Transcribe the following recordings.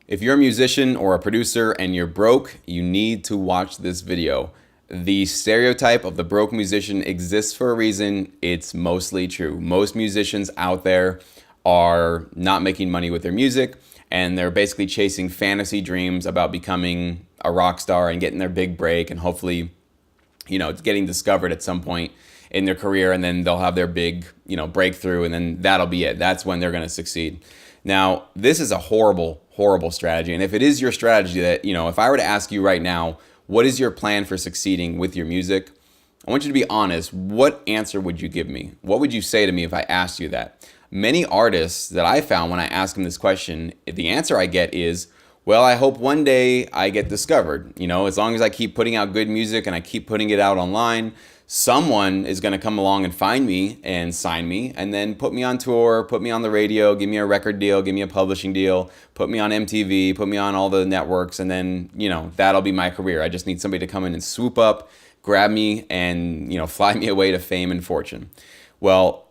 If you're a musician or a producer and you're broke, you need to watch this video. The stereotype of the broke musician exists for a reason. It's mostly true. Most musicians out there are not making money with their music, and they're basically chasing fantasy dreams about becoming a rock star and getting their big break and hopefully, getting discovered at some point in their career, and then they'll have their big, breakthrough, and then that'll be it. That's when they're going to succeed. Now, this is a horrible, horrible strategy. And if it is your strategy that, if I were to ask you right now, what is your plan for succeeding with your music? I want you to be honest. What answer would you give me? What would you say to me if I asked you that? Many artists that I found when I ask them this question, the answer I get is, well, I hope one day I get discovered. As long as I keep putting out good music and I keep putting it out online, someone is going to come along and find me and sign me and then put me on tour, put me on the radio, give me a record deal, give me a publishing deal, put me on MTV, put me on all the networks, and then, that'll be my career. I just need somebody to come in and swoop up, grab me, and, fly me away to fame and fortune. Well,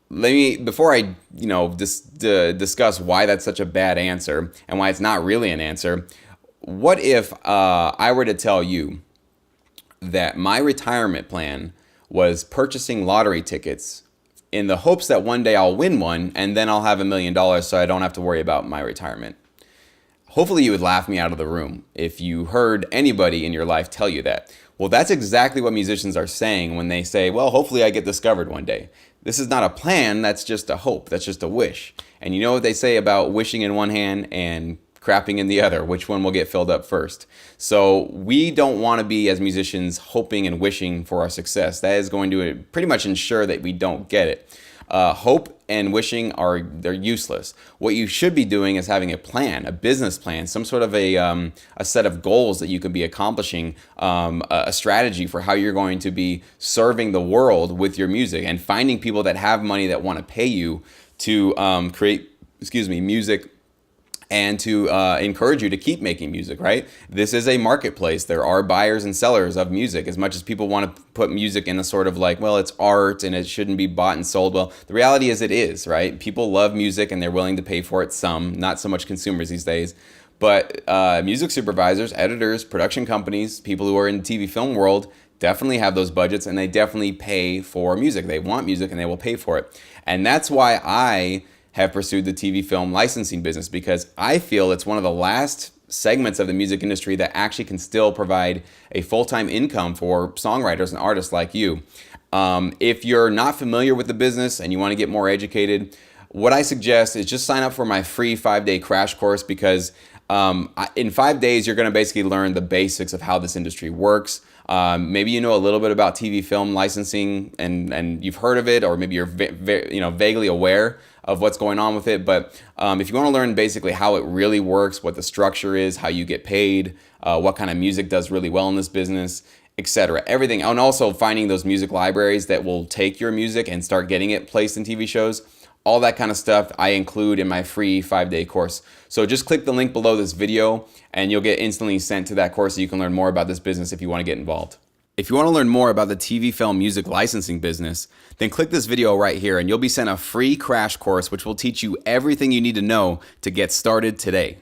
before I, discuss why that's such a bad answer and why it's not really an answer, what if I were to tell you that my retirement plan was purchasing lottery tickets in the hopes that one day I'll win one and then I'll have $1 million so I don't have to worry about my retirement? Hopefully you would laugh me out of the room if you heard anybody in your life tell you that. Well, that's exactly what musicians are saying when they say, well, hopefully I get discovered one day. This is not a plan, that's just a hope, that's just a wish. And you know what they say about wishing in one hand and crapping in the other, which one will get filled up first. So we don't want to be, as musicians, hoping and wishing for our success. That is going to pretty much ensure that we don't get it. Hope and wishing they're useless. What you should be doing is having a plan, a business plan, some sort of a set of goals that you could be accomplishing, a strategy for how you're going to be serving the world with your music and finding people that have money that want to pay you to create, music, and to encourage you to keep making music, right? This is a marketplace. There are buyers and sellers of music. As much as people want to put music in a sort of like, well, it's art and it shouldn't be bought and sold. Well, the reality is it is, right? People love music and they're willing to pay for it. Some, not so much consumers these days. But music supervisors, editors, production companies, people who are in the TV film world definitely have those budgets and they definitely pay for music. They want music and they will pay for it. And that's why I have pursued the TV film licensing business, because I feel it's one of the last segments of the music industry that actually can still provide a full-time income for songwriters and artists like you. If you're not familiar with the business and you want to get more educated, what I suggest is just sign up for my free 5-day crash course, because in 5 days, you're going to basically learn the basics of how this industry works. Maybe you know a little bit about TV film licensing and you've heard of it, or maybe you're vaguely aware of what's going on with it. But if you want to learn basically how it really works, what the structure is, how you get paid, what kind of music does really well in this business, etc., everything, and also finding those music libraries that will take your music and start getting it placed in TV shows. All that kind of stuff I include in my free 5-day course. So just click the link below this video and you'll get instantly sent to that course so you can learn more about this business if you want to get involved. If you want to learn more about the TV film music licensing business, then click this video right here and you'll be sent a free crash course which will teach you everything you need to know to get started today.